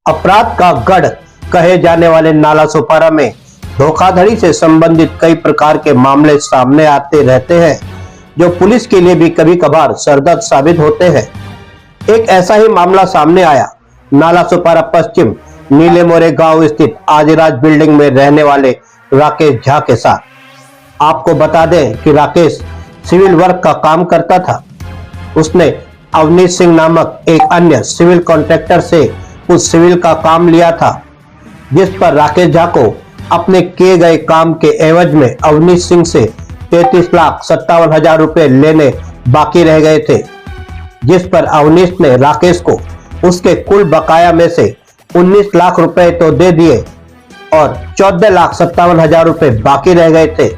अपराध का गढ़ कहे जाने वाले नालासोपारा में धोखाधड़ी से संबंधित कई प्रकार के मामले सामने आते रहते हैं, जो पुलिस के लिए भी कभी कभार सरदर्द साबित होते हैं। एक ऐसा ही मामला सामने आया नालासोपारा पश्चिम नीले मोरे गांव स्थित आदिराज बिल्डिंग में रहने वाले राकेश झा के साथ। आपको बता दें कि राकेश सिविल वर्क का काम करता था। उसने अवनीश सिंह नामक एक अन्य सिविल कॉन्ट्रैक्टर से कुछ सिविल का काम लिया था, जिस पर राकेश झा को अपने किए गए काम के एवज में अवनीश सिंह से 33,57,000 रुपए लेने बाकी रह गए थे, जिस पर अवनीश ने राकेश को उसके कुल बकाया में से 19 लाख रुपए तो दे दिए और 14,57,000 रुपए बाकी रह गए थे,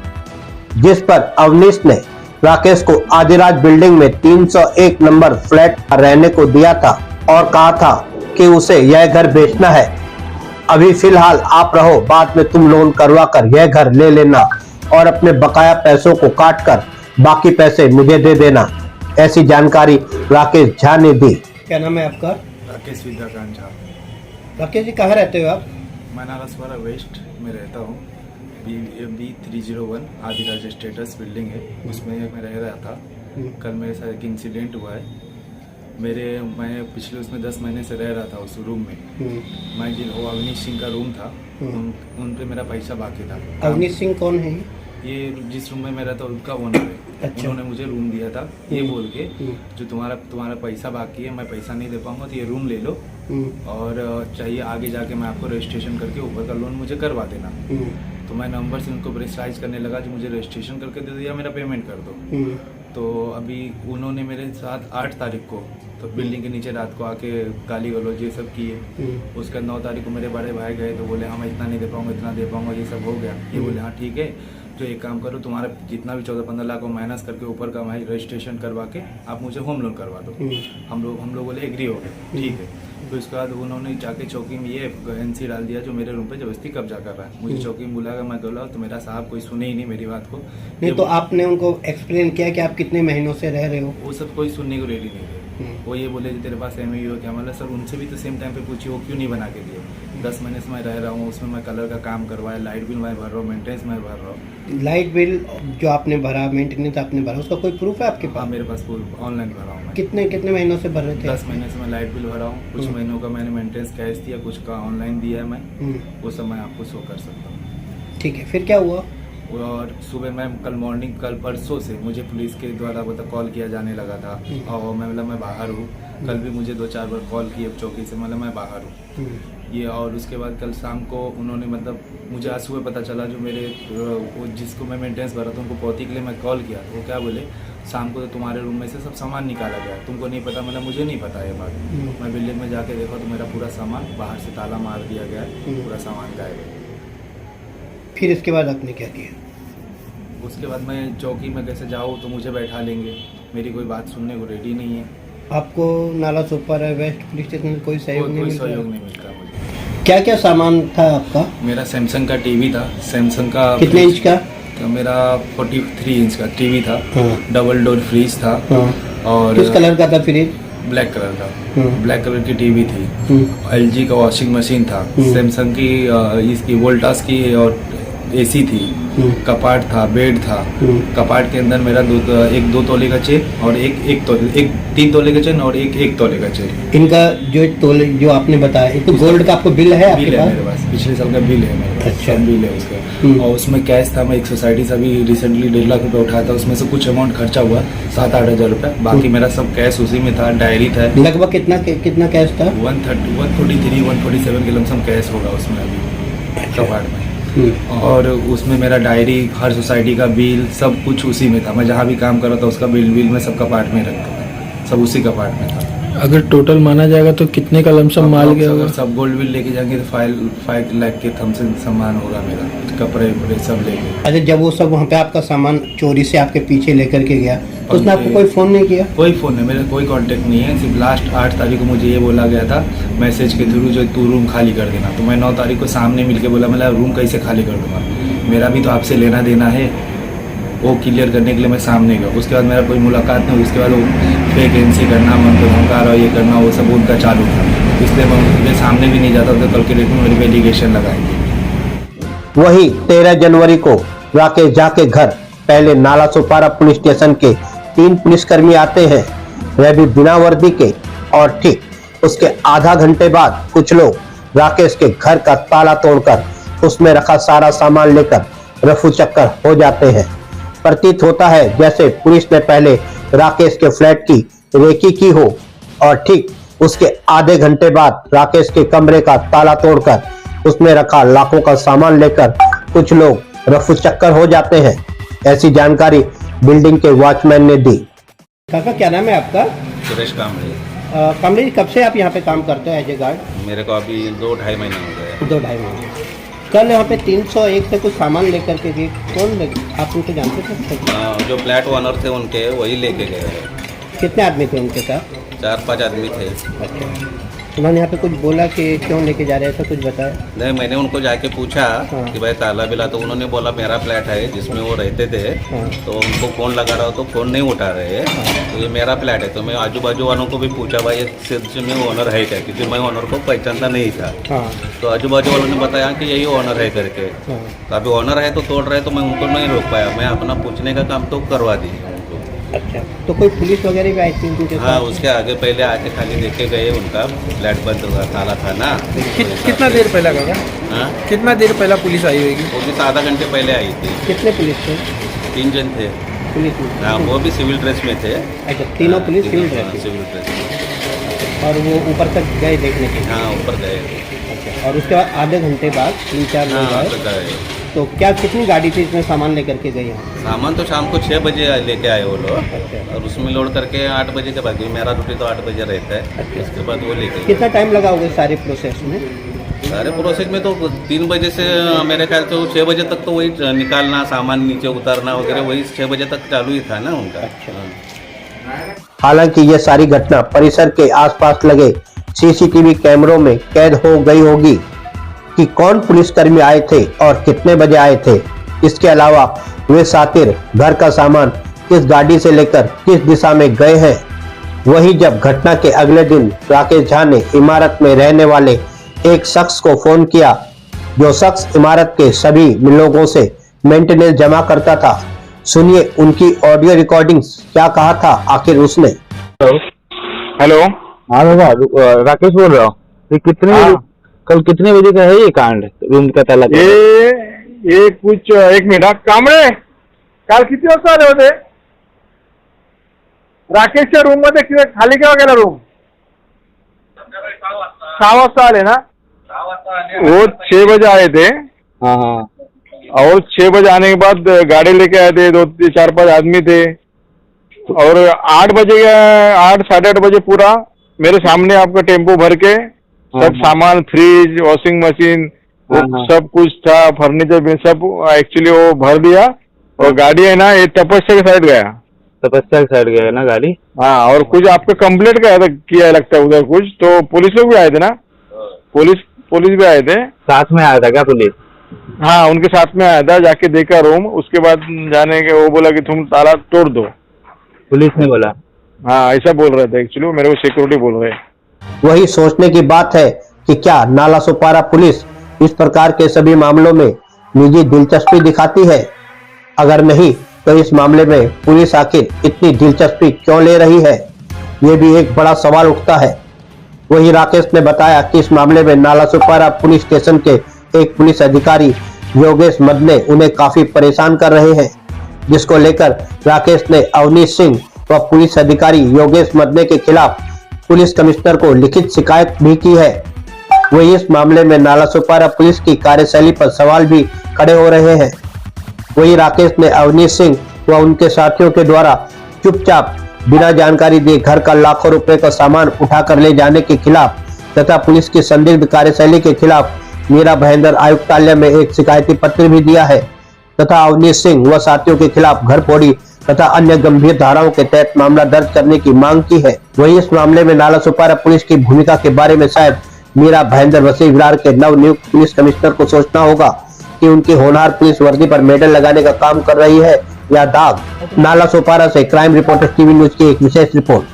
जिस पर अवनीश ने राकेश को आदिराज बिल्डिंग में 301 नंबर फ्लैट रहने को दिया था और कहा था कि उसे यह घर बेचना है। अभी फिलहाल आप रहो, बाद में तुम लोन करवा कर यह घर ले लेना और अपने बकाया पैसों को काट कर बाकी पैसे मुझे दे देना। ऐसी जानकारी राकेश झा ने दी। क्या नाम है आपका? राकेश विद्याकांत झा। राकेश जी, कहाँ रहते हो आप? मैं नालासोपारा वेस्ट में रहता हूँ। B301 आदिराज स्टेटस बिल्डिंग है, उसमें मैं रह रहा था। कल मेरे साथ एक इंसिडेंट हुआ है। मैं पिछले उसमें 10 महीने से रह रहा था उस रूम में। मैं वो अवनीश सिंह का रूम था, उन पे मेरा पैसा बाकी था। अवनीश सिंह कौन है? ये जिस रूम में मैं रहता उनका ओनर है। अच्छा। उन्होंने मुझे रूम दिया था ये बोल के, जो तुम्हारा पैसा बाकी है, मैं पैसा नहीं दे पाऊंगा तो ये रूम ले लो और चाहिए आगे जाके मैं आपको रजिस्ट्रेशन करके ऊपर का लोन मुझे करवा देना। तो मैं नंबर से उनको प्रेशराइज करने लगा, जो मुझे रजिस्ट्रेशन करके दे दिया, मेरा पेमेंट कर दो। तो अभी उन्होंने मेरे साथ 8 तारीख को तो बिल्डिंग के नीचे रात को आके गाली गलौज ये सब किए। उसका 9 तारीख को मेरे बड़े भाई गए तो बोले हाँ मैं इतना नहीं दे पाऊंगा, इतना दे पाऊंगा, ये सब हो गया। ये बोले हाँ ठीक है, तो एक काम करो, तुम्हारा जितना भी 14-15 लाख को माइनस करके ऊपर का मैं रजिस्ट्रेशन करवा के आप मुझे होम लोन करवा दो। हम लोग बोले एग्री हो गए, ठीक है। तो इसके बाद उन्होंने जाके चौकी में ये NC डाल दिया, जो मेरे रूम पे जबरदस्ती कब्जा कर रहा है। मुझे चौकी में बुलाया, मैं बोला तो मेरा साहब कोई सुने ही नहीं मेरी बात को। नहीं तो आपने उनको एक्सप्लेन किया कि आप कितने महीनों से रह रहे हो? वो सब कोई सुनने को रेडी नहीं थे। वो ये बोले तेरे पास MAU है क्या? मतलब सर उनसे भी तो सेम टाइम पे पूछिए, वो क्यों नहीं बना के दिए? 10 महीने से मैं रह रहा हूँ, उसमें मैं कलर का काम करवाया, लाइट बिल मैं भर रहा हूँ, मेंटेनेंस मैं भर रहा हूँ। लाइट बिल जो आपने भरा, मेंटेनेंस आपने भरा, उसका कोई प्रूफ है आपके पास? हाँ, मेरे पास ऑनलाइन भरा हूँ मैं। कितने महीनों से भर रहे थे? 10 महीने से मैं लाइट बिल भरा हूँ। कुछ महीनों का मैंने मेंटेनेंस कैश दिया, कुछ का ऑनलाइन दिया है मैं, वो सब मैं आपको शो कर सकता हूँ। ठीक है, फिर क्या हुआ? और सुबह मैं कल परसों से मुझे पुलिस के द्वारा कॉल किया जाने लगा था और मैं बाहर हूँ। कल भी मुझे 2-4 बार कॉल किए चौकी से, मैं बाहर हूँ ये। और उसके बाद कल शाम को उन्होंने मुझे आज सुबह पता चला, जो मेरे जिसको मैं मेंटेनेंस भरा था उनको पौती के लिए मैं कॉल किया, वो क्या बोले, शाम को तो तुम्हारे रूम में से सब सामान निकाला गया, तुमको नहीं पता? मुझे नहीं पता ये बात। मैं बिल्डिंग में जाके देखा तो मेरा पूरा सामान बाहर से ताला मार दिया गया है, पूरा सामान गायब है। फिर इसके बाद आपने क्या किया? उसके बाद मैं चौकी में कैसे जाऊँ, तो मुझे बैठा लेंगे, मेरी कोई बात सुनने को रेडी नहीं है। आपको नालासोपारा वेस्ट पुलिस स्टेशन से कोई सहयोग नहीं मिलता मुझे। क्या क्या सामान था आपका? मेरा सैमसंग का टीवी था, सैमसंग का। कितने इंच का? तो मेरा 43 इंच का टीवी था। डबल डोर फ्रिज था। और किस कलर का था फ्रिज? ब्लैक कलर का। ब्लैक कलर की टीवी थी। LG का वॉशिंग मशीन था। सैमसंग की इसकी वोल्टास की और AC थी। कपाट था, बेड था। कपाट के अंदर मेरा 2 तोले का चेन और एक 3 तोले का चेन और एक तोले का चेन। इनका जो आपने बताया, एक तो गोल्ड का आपको बिल है आपके पास? मेरे पास पिछले साल का बिल है मेरे पास। अच्छा। बिल है उसका। और उसमें कैश था, मैं एक सोसाइटी से अभी रिसेंटली 1.5 लाख रुपए उठाया था, उसमें से कुछ अमाउंट खर्चा हुआ 7-8 हज़ार रुपये, बाकी मेरा सब कैश उसी में था। डायरी था। लगभग कितना कैश था? 143, 147 के लमसम कैश होगा उसमें अभी कपाट में। और उसमें मेरा डायरी, हर सोसाइटी का बिल, सब कुछ उसी में था। मैं जहाँ भी काम कर रहा था उसका बिल मैं सब कपाट में रखता था, सब उसी कपाट में था। अगर टोटल माना जाएगा तो कितने का लमसम माल गया होगा? सब गोल्ड बिल लेके जाएंगे तो 5 लाख के थमसन सामान होगा मेरा, कपड़े वपड़े सब लेके। अच्छा, जब वो सब वहाँ पे आपका सामान चोरी से आपके पीछे लेकर के गया तो उसने आपको कोई फोन नहीं किया? कोई फोन नहीं, मेरा कोई कांटेक्ट नहीं है। सिर्फ लास्ट 8 तारीख को मुझे ये बोला गया था मैसेज के थ्रू, जो तू रूम खाली कर देना। तो मैं 9 तारीख को सामने मिलके बोला, मैं रूम कैसे खाली कर दूंगा, मेरा भी तो आपसे लेना देना है। वो क्लियर करने के लिए मैं सामने गया। उसके बाद मेरा कोई मुलाकात नहीं। उसके बाद वो फेक NC करना, मन को धमका रहा, ये करना, वो सब उनका चालू था। इसलिए मैं उनके सामने भी नहीं जाता था, कल के डेट में मेरे पे एलिगेशन लगाएंगे। वही 13 जनवरी को राकेश झा के घर पहले नाला सुपारा पुलिस स्टेशन के 3 पुलिसकर्मी आते हैं, वह भी बिना वर्दी के, और ठीक उसके आधा घंटे बाद कुछ लोग राकेश के घर का ताला तोड़कर उसमें रखा सारा सामान लेकर रफू चक्कर हो जाते हैं। प्रतीत होता है जैसे पुलिस ने पहले राकेश के फ्लैट की रेकी की हो, और ठीक उसके आधे घंटे बाद राकेश के कमरे का ताला तोड़कर उसमें रखा लाखों का सामान लेकर कुछ लोग रफू चक्कर हो जाते हैं। ऐसी जानकारी बिल्डिंग के वॉचमैन ने दी। काका, क्या नाम है आपका? सुरेश कामरे। कमरे जी, कब से आप यहाँ पे काम करते हो एज ए गार्ड? मेरे को अभी 2-2.5 महीने हो गए। 2-2.5 महीने। कल यहाँ पे 301 से कुछ सामान लेकर के गए, आप उनको जानते थे? जो फ्लैट ओनर थे उनके, वही लेके गए हैं। कितने आदमी थे उनके साथ? 4-5 आदमी थे। अच्छा, उन्होंने यहाँ पे कुछ बोला कि क्यों लेके जा रहे थे, कुछ बताया? नहीं, मैंने उनको जाके पूछा कि भाई ताला बिला, तो उन्होंने बोला मेरा फ्लैट है जिसमें वो रहते थे। तो उनको फ़ोन लगा रहा हो तो फ़ोन नहीं उठा रहे। तो ये मेरा फ्लैट है। तो मैं आजू बाजू वालों को भी पूछा भाई सिर्फ में ओनर है क्या, क्योंकि मैं ओनर को पहचानता नहीं था। तो आजू बाजू वालों ने बताया कि यही ओनर है करके। तो अभी ओनर है तो तोड़ रहे, तो मैं उनको नहीं रोक पाया। मैं अपना पूछने का काम तो करवा दी उनको। अच्छा, तो कोई पुलिस वगैरह भी आई थी उनके साथ? हाँ, उसके आगे पहले आके खाली देखे गए, उनका फ्लैट बंद हुआ, ताला था ना। कितना देर पहला गया? हाँ, कितना देर पहला पुलिस आई होगी? वो भी आधा घंटे पहले आई थी। कितने पुलिस थे? 3 जन थे। पुलिस में? हाँ, वो भी सिविल ड्रेस में थे। अच्छा, तीनों पुलिस सिविल ड्रेस में? सिविल ड्रेस में। और वो ऊपर तक गए देखने के लिए? हाँ, ऊपर गए। अच्छा, और उसके बाद आधे घंटे बाद 3-4 लोग हाँ, आए? तो गए। तो क्या कितनी गाड़ी थी इसमें सामान लेकर के गई यहाँ? सामान तो शाम को 6 बजे लेके आए वो लोग, अच्छा, और उसमें लोड करके 8 बजे के बाद, मेरा ड्यूटी तो 8 बजे रहता है। अच्छा। उसके बाद वो लेके गए। कितना टाइम लगा होगा सारे प्रोसेस में? सारे प्रोसेस में तो 3 बजे से मेरे ख्याल से 6 बजे तक तो वही निकालना, सामान नीचे उतारना वगैरह, वही 6 बजे तक चालू ही था ना उनका। अच्छा। हालांकि ये सारी घटना परिसर के आसपास लगे सीसीटीवी कैमरों में कैद हो गई होगी कि कौन पुलिसकर्मी आए थे और कितने बजे आए थे। इसके अलावा वे सातिर घर का सामान किस गाड़ी से लेकर किस दिशा में गए हैं। वहीं जब घटना के अगले दिन राकेश झा ने इमारत में रहने वाले एक शख्स को फोन किया, जो शख्स इमारत के सभी लोगों से मेंटेनेंस जमा करता था। सुनिए उनकी ऑडियो रिकॉर्डिंग्स, क्या कहा था आखिर उसने। हेलो, हाँ दादा, राकेश बोल रहा हूँ। ये कल कितने बजे का है ये कांड, रूम का ताला? ये कुछ 1 मिनिट कांबळे, काल किती वाजता आले होते? राकेशच्या रूम मध्ये खाली केव्हा गेला रूम? 6 वाजता आले ना? वो 6 बजे आए थे। हाँ हाँ। और 6 बजे आने के बाद गाड़ी लेके आए थे, 2-4-5 आदमी थे। और 8 बजे 8 साढ़े 8 बजे पूरा मेरे सामने आपका टेम्पो भर के सब सामान, फ्रिज, वॉशिंग मशीन, वो सब कुछ था, फर्नीचर भी सब एक्चुअली वो भर दिया। और गाड़ी है ना, ये तपस्या के साइड गया। तपस्या के साइड गया ना गाड़ी? हाँ, और कुछ आपका कंप्लेंट किया लगता है उधर कुछ, तो पुलिस लोग भी आए थे ना? पुलिस भी आए थे। साथ में आया था क्या पुलिस? हाँ, उनके साथ में आया था। जाके देखा रूम, उसके बाद जाने के वो बोला कि तुम ताला तोड़ दो। पुलिस ने बोला? हाँ, ऐसा बोल रहे थे एक्चुअली, मेरे को सिक्योरिटी बोल रहे। वही सोचने की बात है कि क्या नाला सुपारा पुलिस इस प्रकार के सभी मामलों में निजी दिलचस्पी दिखाती है। अगर नहीं तो इस मामले में पुलिस आखिर इतनी दिलचस्पी क्यों ले रही है, ये भी एक बड़ा सवाल उठता है। वही राकेश ने बताया कि इस मामले में नाला सुपारा पुलिस स्टेशन के एक पुलिस अधिकारी योगेश मदने उन्हें काफी परेशान कर रहे हैं, जिसको लेकर राकेश ने अवनीश सिंह व पुलिस अधिकारी योगेश मदने के खिलाफ पुलिस कमिश्नर को लिखित शिकायत भी की है। वही इस मामले में नाला सुपारा पुलिस की कार्यशैली पर सवाल भी खड़े हो रहे हैं। वही राकेश ने अवनीश सिंह व उनके साथियों के द्वारा चुपचाप बिना जानकारी दिए घर का लाखों रुपए का सामान उठा कर ले जाने के खिलाफ तथा पुलिस की संदिग्ध कार्यशैली के खिलाफ मीरा भयंदर आयुक्तालय में एक शिकायती पत्र भी दिया है तथा अवनीश सिंह व साथियों के खिलाफ घर फोड़ी तथा अन्य गंभीर धाराओं के तहत मामला दर्ज करने की मांग की है। वही इस मामले में नाला सुपारा पुलिस की भूमिका के बारे में शायद मीरा भयंदर वसी विरार के नवनियुक्त पुलिस कमिश्नर को सोचना होगा कि उनकी होनहार पुलिस वर्दी पर मेडल लगाने का काम कर रही है या दाग। नाला सुपारा से क्राइम रिपोर्टर टीवी न्यूज की एक विशेष रिपोर्ट।